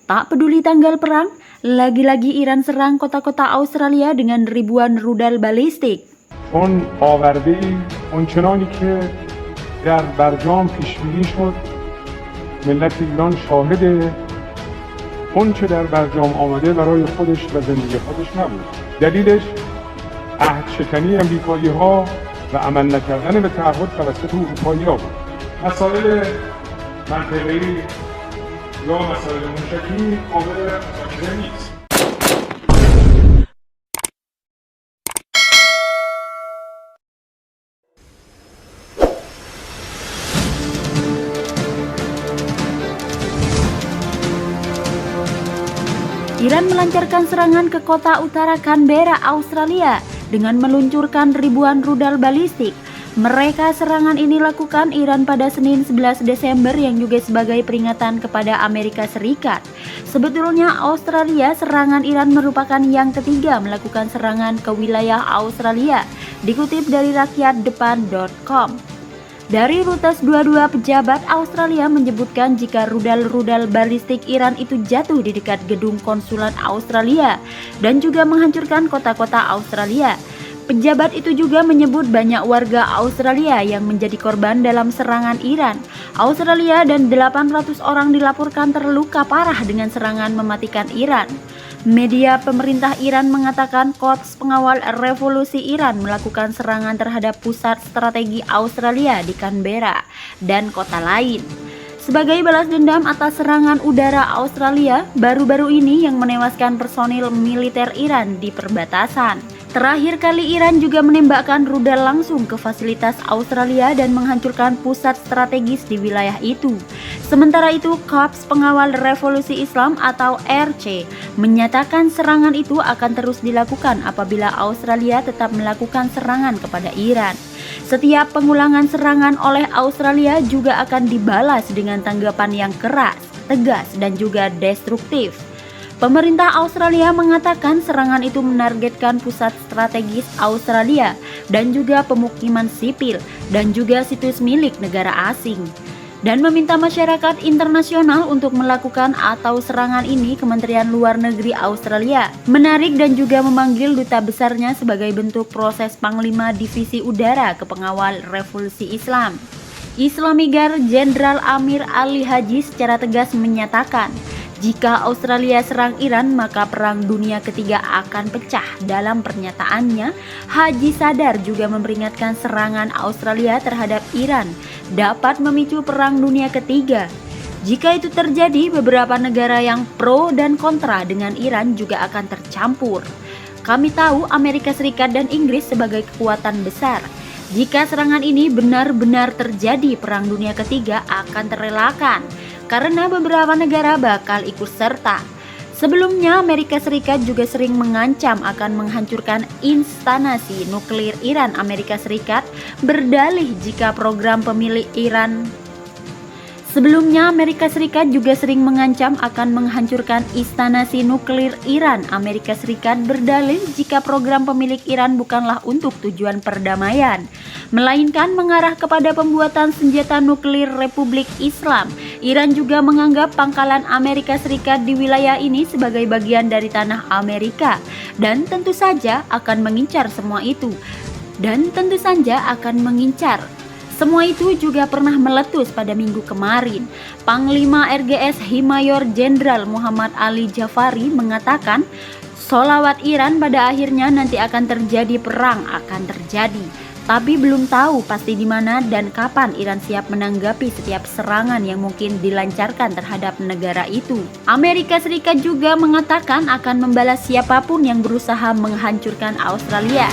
Tak peduli tanggal perang, lagi-lagi Iran serang kota-kota Australia dengan ribuan rudal balistik. اون آورده‌ای اونچنانی که در برجام پیش‌بینی شد ملت ایران شاهد اون چه در برجام آمده برای خودش و زندگی خودش نبود. دلیلش عهد شکنی امریکایی‌ها و عمل نکردن به تعهد توسط اروپایی‌ها بود. مسائل منطقه‌ای یا مسائل موشکی قابل مذاکره نیست. Iran melancarkan serangan ke kota utara Canberra, Australia dengan meluncurkan ribuan rudal balistik. Serangan ini lakukan Iran pada Senin 11 Desember yang juga sebagai peringatan kepada Amerika Serikat. Sebetulnya serangan Iran merupakan yang ketiga melakukan serangan ke wilayah Australia, dikutip dari rakyatdepan.com. Dari Reuters, dua pejabat Australia menyebutkan jika rudal-rudal balistik Iran itu jatuh di dekat gedung konsulat Australia dan juga menghancurkan kota-kota Australia. Pejabat itu juga menyebut banyak warga Australia yang menjadi korban dalam serangan Iran. Australia dan 800 orang dilaporkan terluka parah dengan serangan mematikan Iran. Media pemerintah Iran mengatakan Korps Pengawal Revolusi Iran melakukan serangan terhadap pusat strategi Australia di Canberra dan kota lain. Sebagai balas dendam atas serangan udara Australia baru-baru ini yang menewaskan personil militer Iran di perbatasan. Terakhir kali Iran juga menembakkan rudal langsung ke fasilitas Australia dan menghancurkan pusat strategis di wilayah itu. Sementara itu, Korps Pengawal Revolusi Islam atau RC menyatakan serangan itu akan terus dilakukan apabila Australia tetap melakukan serangan kepada Iran. Setiap pengulangan serangan oleh Australia juga akan dibalas dengan tanggapan yang keras, tegas, dan juga destruktif. Pemerintah Australia mengatakan serangan itu menargetkan pusat strategis Australia dan juga pemukiman sipil dan juga situs milik negara asing. Dan meminta masyarakat internasional untuk melakukan atau serangan ini. Kementerian Luar Negeri Australia menarik dan juga memanggil duta besarnya sebagai bentuk proses Panglima Divisi Udara ke Pengawal Revolusi Islam. Islamic Guard Jenderal Amir Ali Haji secara tegas menyatakan, jika Australia serang Iran, maka Perang Dunia Ketiga akan pecah. Dalam pernyataannya, Haji Sadar juga memperingatkan serangan Australia terhadap Iran dapat memicu Perang Dunia Ketiga. Jika itu terjadi, beberapa negara yang pro dan kontra dengan Iran juga akan tercampur. Kami tahu Amerika Serikat dan Inggris sebagai kekuatan besar. Jika serangan ini benar-benar terjadi, Perang Dunia Ketiga akan terelakkan karena beberapa negara bakal ikut serta. Sebelumnya, Amerika Serikat juga sering mengancam akan menghancurkan instalasi nuklir Iran. Amerika Serikat berdalih jika program pemilik Iran Sebelumnya, Amerika Serikat juga sering mengancam akan menghancurkan instalasi nuklir Iran. Amerika Serikat berdalih jika program pemilik Iran bukanlah untuk tujuan perdamaian, melainkan mengarah kepada pembuatan senjata nuklir Republik Islam. Iran juga menganggap pangkalan Amerika Serikat di wilayah ini sebagai bagian dari tanah Amerika dan tentu saja akan mengincar semua itu. Semua itu juga pernah meletus pada minggu kemarin. Panglima RGS Himayor Jenderal Muhammad Ali Jafari mengatakan sholawat Iran pada akhirnya nanti akan terjadi perang, tapi belum tahu pasti di mana dan kapan Iran siap menanggapi setiap serangan yang mungkin dilancarkan terhadap negara itu. Amerika Serikat juga mengatakan akan membalas siapapun yang berusaha menghancurkan Australia.